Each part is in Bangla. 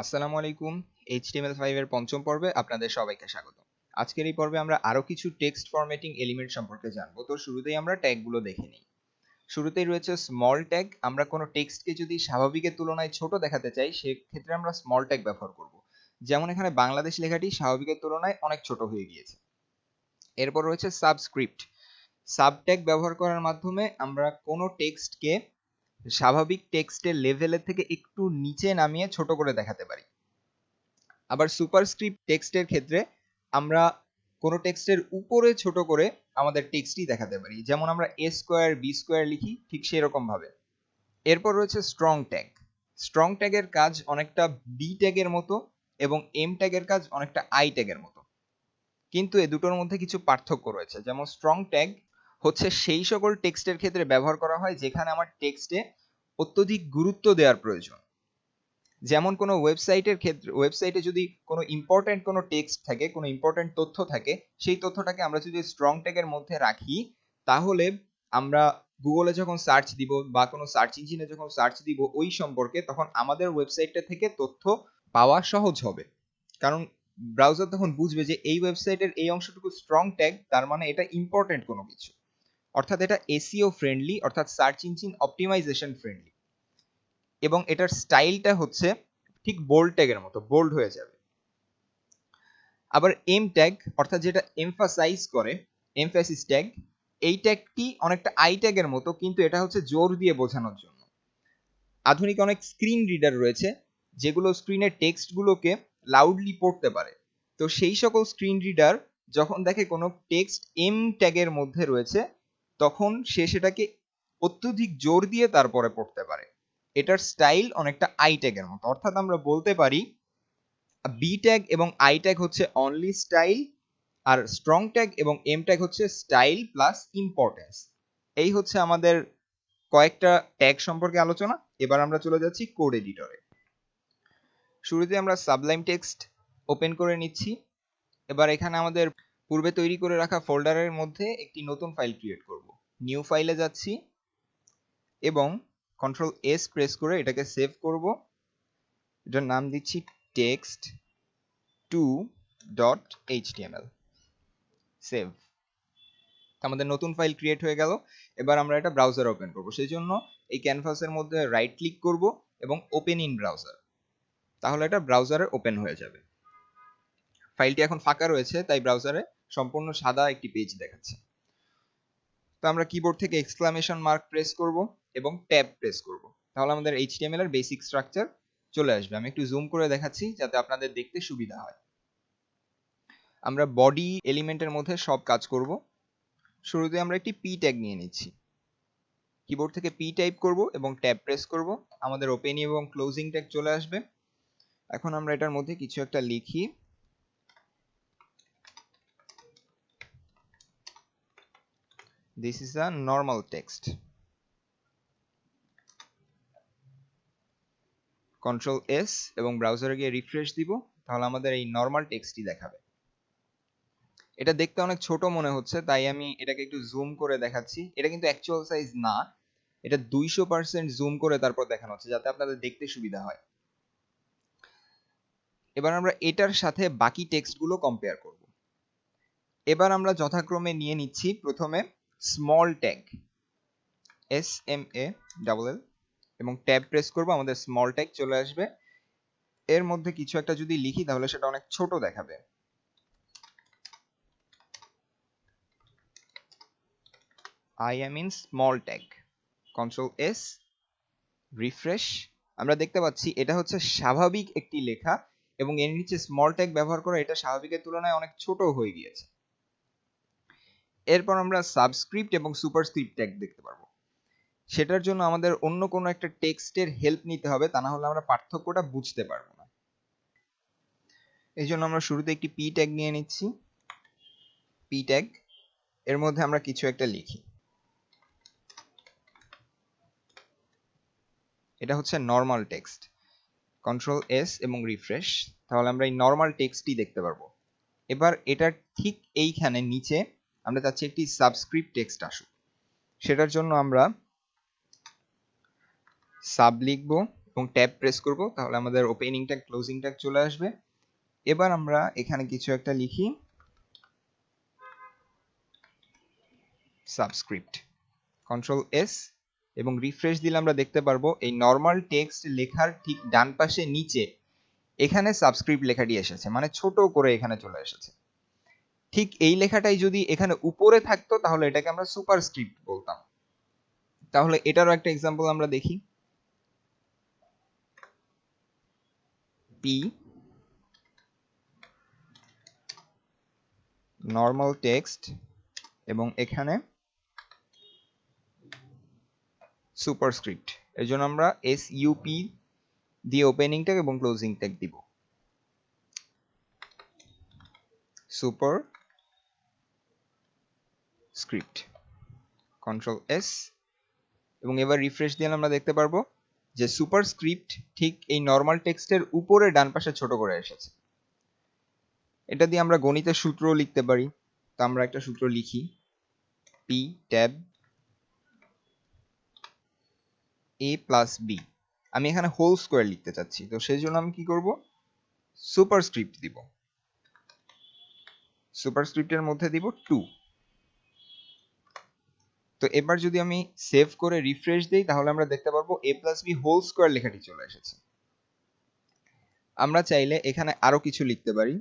আসসালামু আলাইকুম। HTML5 এর পঞ্চম পর্বে আপনাদের সবাইকে স্বাগত। আজকের এই পর্বে আমরা আরো কিছু টেক্সট ফরম্যাটিং এলিমেন্ট সম্পর্কে জানবো। তো শুরুতেই আমরা ট্যাগগুলো দেখে নিই। শুরুতেই রয়েছে স্মল ট্যাগ। আমরা কোনো টেক্সটকে যদি স্বাভাবিকের তুলনায় ছোট দেখাতে চাই সেক্ষেত্রে আমরা স্মল ট্যাগ ব্যবহার করব। যেমন এখানে বাংলাদেশ লেখাটি স্বাভাবিকের তুলনায় অনেক ছোট হয়ে গিয়েছে। এরপর রয়েছে সাবস্ক্রিপ্ট। সাব ট্যাগ ব্যবহার করার মাধ্যমে আমরা কোনো টেক্সটকে স্বাভাবিক টেক্সটের লেভেলের থেকে একটু নিচে নামিয়ে ছোট করে দেখাতে পারি। আবার সুপারস্ক্রিপ্ট টেক্সটের ক্ষেত্রে আমরা কোনো টেক্সটের উপরে ছোট করে আমাদের টেক্সটই দেখাতে পারি, যেমন আমরা এ স্কোয়ার বি স্কোয়ার লিখি ঠিক সেরকম ভাবে। এরপর রয়েছে স্ট্রং ট্যাগ। স্ট্রং ট্যাগের কাজ অনেকটা বি ট্যাগের মতো এবং এম ট্যাগের কাজ অনেকটা আই ট্যাগের মতো, কিন্তু এ দুটোর মধ্যে কিছু পার্থক্য রয়েছে। যেমন স্ট্রং ট্যাগ হচ্ছে সেই সকল টেক্সটের ক্ষেত্রে ব্যবহার করা হয় যেখানে আমার টেক্সটে অত্যধিক গুরুত্ব দেওয়ার প্রয়োজন। যেমন কোনো ওয়েবসাইটের ক্ষেত্রে, ওয়েবসাইটে যদি কোনো ইম্পর্টেন্ট কোনো টেক্সট থাকে, কোনো ইম্পর্টেন্ট তথ্য থাকে, সেই তথ্যটাকে আমরা যদি স্ট্রং ট্যাগের মধ্যে রাখি তাহলে আমরা গুগলে যখন সার্চ দিব বা কোনো সার্চ ইঞ্জিনে যখন সার্চ দিব ওই সম্পর্কে, তখন আমাদের ওয়েবসাইটটা থেকে তথ্য পাওয়া সহজ হবে। কারণ ব্রাউজার তখন বুঝবে যে এই ওয়েবসাইটের এই অংশটুকু স্ট্রং ট্যাগ, তার মানে এটা ইম্পর্টেন্ট কোনো কিছু, অর্থাৎ এটা এসইও ফ্রেন্ডলি, অর্থাৎ সার্চ ইঞ্জিন অপটিমাইজেশন ফ্রেন্ডলি। এবং এটার স্টাইলটা হচ্ছে ঠিক বোল্ড ট্যাগের মতো, বোল্ড হয়ে যাবে। আবার এম ট্যাগ, অর্থাৎ যেটা এমফাসাইজ করে, এমফাসিস ট্যাগ, এই ট্যাগটি অনেকটা আই ট্যাগের মতো, কিন্তু এটা হচ্ছে জোর দিয়ে বোঝানোর জন্য। আধুনিক অনেক স্ক্রিন রিডার রয়েছে যেগুলো স্ক্রিনের টেক্সটগুলোকে লাউডলি পড়তে পারে। তো সেই সকল স্ক্রিন রিডার যখন দেখে কোনো টেক্সট এম ট্যাগের মধ্যে রয়েছে তখন সে সেটাকে অত্যধিক জোর দিয়ে তারপরে পড়তে পারে। এটার স্টাইল অনেকটা আই ট্যাগের মতো, অর্থাৎ আমরা বলতে পারি বি ট্যাগ এবং আই ট্যাগ হচ্ছে অনলি স্টাইল, আর স্ট্রং ট্যাগ এবং এম ট্যাগ হচ্ছে স্টাইল প্লাস ইম্পর্টেন্স। এই হচ্ছে আমাদের কয়েকটা ট্যাগ সম্পর্কে আলোচনা। এবার আমরা চলে যাচ্ছি কোড এডিটরে। শুরুতে আমরা সাবলাইম টেক্সট ওপেন করে নিচ্ছি। এবার এখানে আমাদের পূর্বে তৈরি করে রাখা ফোল্ডারের মধ্যে একটি নতুন ফাইল ক্রিয়েট করব। নিউ ফাইলে যাচ্ছি এবং কন্ট্রোল এস প্রেস করে এটাকে সেভ করব। এটার নাম দিচ্ছি text2.html। সেভ। আমাদের নতুন ফাইল ক্রিয়েট হয়ে গেল। এবার আমরা এটা ব্রাউজার ওপেন করব। সেই জন্য এই ক্যানভাসের মধ্যে রাইট ক্লিক করব এবং ওপেন ইন ব্রাউজার, তাহলে এটা ব্রাউজারে ওপেন হয়ে যাবে। ফাইলটি এখন ফাঁকা রয়েছে, তাই ব্রাউজারে সম্পূর্ণ সাদা একটি পেজ দেখাচ্ছে। তো আমরা কিবোর্ড থেকে এক্সক্লামেশন মার্ক প্রেস করব এবং ট্যাব প্রেস করব, তাহলে আমাদের HTML এর বেসিক স্ট্রাকচার চলে আসবে। আমি একটু জুম করে দেখাচ্ছি যাতে আপনাদের দেখতে সুবিধা হয়। আমরা বডি এলিমেন্টের মধ্যে সব কাজ করব। শুরুতে আমরা একটি পি ট্যাগ নিয়ে নিচ্ছি। কিবোর্ড থেকে পি টাইপ করব এবং ট্যাব প্রেস করব, আমাদের ওপেনিং এবং ক্লোজিং ট্যাগ চলে আসবে। এখন আমরা এটার মধ্যে কিছু একটা লিখি। This is a normal text. Control S এবং ব্রাউজারে গিয়ে রিফ্রেশ দিব, তাহলে আমাদের এই নর্মাল টেক্সটই দেখাবে। এটা দেখতে অনেক ছোট মনে হচ্ছে, তাই আমি এটাকে একটু জুম করে দেখাচ্ছি। এটা কিন্তু অ্যাকচুয়াল সাইজ না, এটা 200% জুম করে তারপর দেখানো হচ্ছে যাতে আপনাদের দেখতে সুবিধা হয়। এবার আমরা এটার সাথে বাকি টেক্সটগুলো কম্পেয়ার করব। এবার আমরা যথাক্রমে নিয়ে নিচ্ছি প্রথমে স্মল ট্যাগ, SMALL, এবং ট্যাব প্রেস করব, আমাদের স্মল ট্যাগ চলে আসবে। এর মধ্যে কিছু একটা যদি লিখি তাহলে সেটা অনেক ছোট দেখাবে। I am in small tag, control S, refresh. আমরা দেখতে পাচ্ছি এটা হচ্ছে স্বাভাবিক একটি লেখা এবং এর নিচে স্মল ট্যাগ ব্যবহার করে এটা স্বাভাবিকের তুলনায় অনেক ছোট হয়ে গিয়েছে। এরপর আমরা সাবস্ক্রিপ্ট এবং সুপারস্ক্রিপ্ট ট্যাগ দেখতে পারবো। সেটার জন্য আমাদের অন্য কোনো একটা টেক্সটের হেল্প নিতে হবে, তা না হলে আমরা পার্থক্যটা বুঝতে পারবো না। এই জন্য আমরা শুরুতে একটি পি ট্যাগ নিয়ে নিচ্ছি। পি ট্যাগ এর মধ্যে আমরা কিছু একটা লিখি। এটা হচ্ছে নর্মাল টেক্সট, কন্ট্রোল এস এবং রিফ্রেশ, তাহলে আমরা এই নর্মাল টেক্সটই দেখতে পারবো। এবার এটার ঠিক এইখানে নিচে আমরা চাচ্ছি একটি সাবস্ক্রিপ্ট টেক্সট আসুক। সেটার জন্য আমরা সাব লিখবো এবং ট্যাব প্রেস করব, তাহলে আমাদের ওপেনিং ট্যাগ ক্লোজিং ট্যাগ চলে আসবে। এবার আমরা এখানে কিছু একটা লিখি, সাবস্ক্রিপ্ট, কন্ট্রোল এস এবং রিফ্রেশ দিলে আমরা দেখতে পারবো এই নর্মাল টেক্সট লেখার ঠিক ডান পাশে নিচে এখানে সাবস্ক্রিপ্ট লেখাটি এসেছে, মানে ছোট করে এখানে চলে এসেছে। ঠিক এই লেখাটাই যদি এখানে উপরে থাকতো তাহলে এটাকে আমরা সুপারস্ক্রিপ্ট বলতাম। তাহলে এটারও একটা এক্সাম্পল আমরা দেখি, পি নর্মাল টেক্সট এবং এখানে সুপারস্ক্রিপ্ট, এর জন্য আমরা এসইউপি দিয়ে ওপেনিং ট্যাগ এবং ক্লোজিং ট্যাগ দিব, সুপার স্ক্রিপ্ট, কন্ট্রোল এস এবং এবার রিফ্রেশ দিলে আমরা দেখতে পারবো যে সুপারস্ক্রিপ্ট ঠিক এই নর্মাল টেক্সটের উপরে ডান পাশে ছোট করে এসেছে। এটা দিয়ে আমরা গণিতের সূত্র লিখতে পারি, তো আমরা একটা সূত্র লিখি, পি ট্যাব এ প্লাস বি। আমি এখানে হোল স্কোয়ার লিখতে চাচ্ছি, তো সেই জন্য আমি কি করব, সুপারস্ক্রিপ্ট দিব, সুপারস্ক্রিপ্টের মধ্যে দিব 2। তো এবার যদি আমি সেভ করে রিফ্রেশ দেই তাহলে আমরা দেখতে পারবো a plus b whole square লেখাটি চলে এসেছে। আমরা চাইলে এখানে আরো কিছু লিখতে পারি,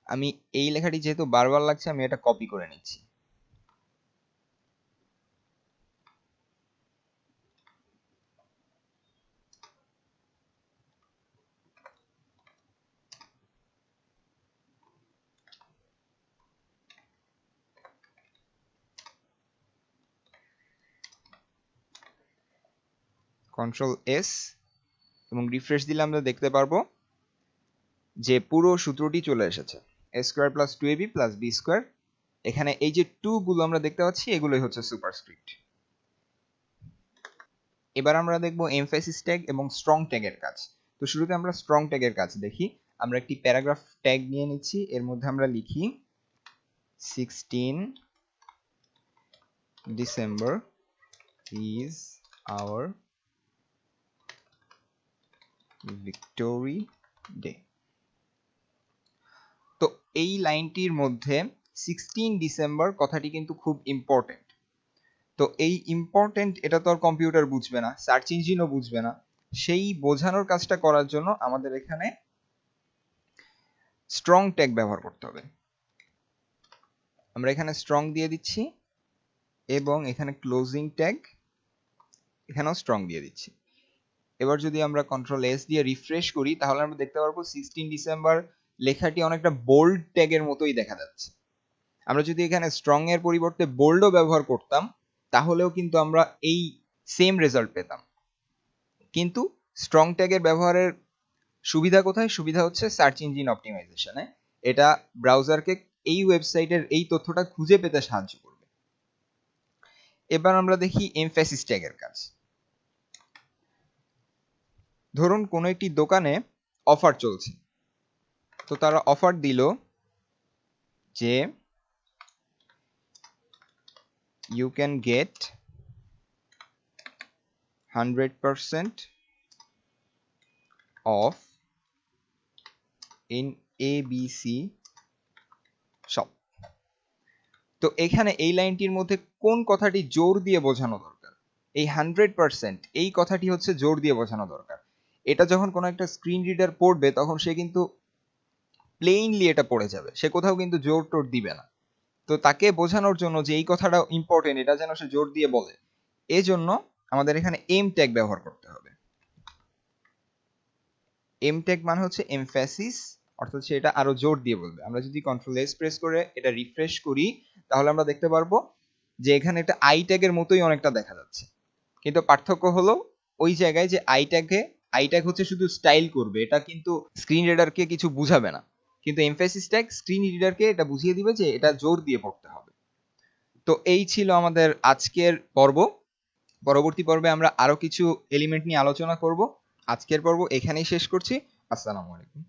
আমি এই লেখাটি যেহেতু বারবার লাগছে আমি এটা কপি করে নিচ্ছি, কন্ট্রোল এস এবং রিফ্রেশ দিলে আমরা দেখতে পারবো যে পুরো সূত্রটি চলে এসেছে, a square plus 2ab plus b square. এখানে এই যে 2 গুলো আমরা দেখতে পাচ্ছি এগুলোই হচ্ছে সুপারস্ক্রিপ্ট। এবার আমরা দেখব এমফেসিস ট্যাগ এবং স্ট্রং ট্যাগের কাজ। তো শুরুতে আমরা স্ট্রং ট্যাগের কাজ দেখি। আমরা একটি প্যারাগ্রাফ ট্যাগ নিয়ে নিচ্ছি, এর মধ্যে আমরা লিখি 16 December is our victory day। তো এই লাইনটির মধ্যে 16 ডিসেম্বর কথাটি কিন্তু খুব ইম্পর্টেন্ট। তো এই ইম্পর্টেন্ট এটা তো আর কম্পিউটার বুঝবে না, সার্চ ইঞ্জিনও বুঝবে না, সেই বোঝানোর কাজটা করার জন্য আমাদের এখানে স্ট্রং ট্যাগ ব্যবহার করতে হবে। আমরা এখানে স্ট্রং দিয়ে দিচ্ছি এবং এখানে ক্লোজিং ট্যাগ এখানেও স্ট্রং দিয়ে দিচ্ছি। এবার যদি আমরা কন্ট্রোল এস দিয়ে রিফ্রেশ করি তাহলে আমরা দেখতে পারবো 16 ডিসেম্বর লেখাটি অনেকটা বোল্ড ট্যাগের মতোই দেখা যাচ্ছে। আমরা যদি এখানে স্ট্রং এর পরিবর্তে বোল্ডও ব্যবহার করতাম তাহলেও কিন্তু আমরা এই সেম রেজাল্ট পেতাম। কিন্তু স্ট্রং ট্যাগের ব্যবহারের সুবিধা কোথায়? সুবিধা হচ্ছে সার্চ ইঞ্জিন অপটিমাইজেশনে। এটা ব্রাউজারকে এই ওয়েবসাইটের এই তথ্যটা খুঁজে পেতে সাহায্য করবে। এবার আমরা দেখি এমফেসিস ট্যাগের কাজ। ধরুন কোনো একটি দোকানে অফার চলছে, তো তারা অফার দিল যে you can get 100% off in ABC shop। তো এখানে এই লাইনটির মধ্যে কোন কথাটি জোর দিয়ে বোঝানো দরকার? এই 100% এই কথাটি হচ্ছে জোর দিয়ে বোঝানো দরকার। এটা যখন কোনো একটা স্ক্রিন রিডার পড়বে তখন সে কিন্তু প্লেইনলি এটা পড়ে যাবে, সে কোথাও কিন্তু জোর টোর দিবে না। তো তাকে বোঝানোর জন্য যে এই কথাটা ইম্পর্টেন্ট এটা যেন সে জোর দিয়ে বলে, এজন্য আমাদের এখানে এম ট্যাগ ব্যবহার করতে হবে। এম ট্যাগ মানে হচ্ছে এমফ্যাসিস, অর্থাৎ সেটা আরো জোর দিয়ে বলবে। আমরা যদি কন্ট্রোল এস প্রেস করে এটা রিফ্রেশ করি তাহলে আমরা দেখতে পারবো যে এখানে একটা আই ট্যাগের মতোই অনেকটা দেখা যাচ্ছে, কিন্তু পার্থক্য হলো ওই জায়গায় যে আই ট্যাগ হচ্ছে শুধু স্টাইল করবে, এটা কিন্তু স্ক্রিন রিডারকে কিছু বুঝাবে না, কিন্তু এমফ্যাসিস ট্যাগ স্ক্রিন রিডারকে এটা বুঝিয়ে দিবে যে এটা জোর দিয়ে পড়তে হবে। তো এই ছিল আমাদের আজকের পর্ব। পরবর্তী পর্বে আমরা আরো কিছু এলিমেন্ট নিয়ে আলোচনা করব। আজকের পর্ব এখানেই শেষ করছি। আসসালামু আলাইকুম।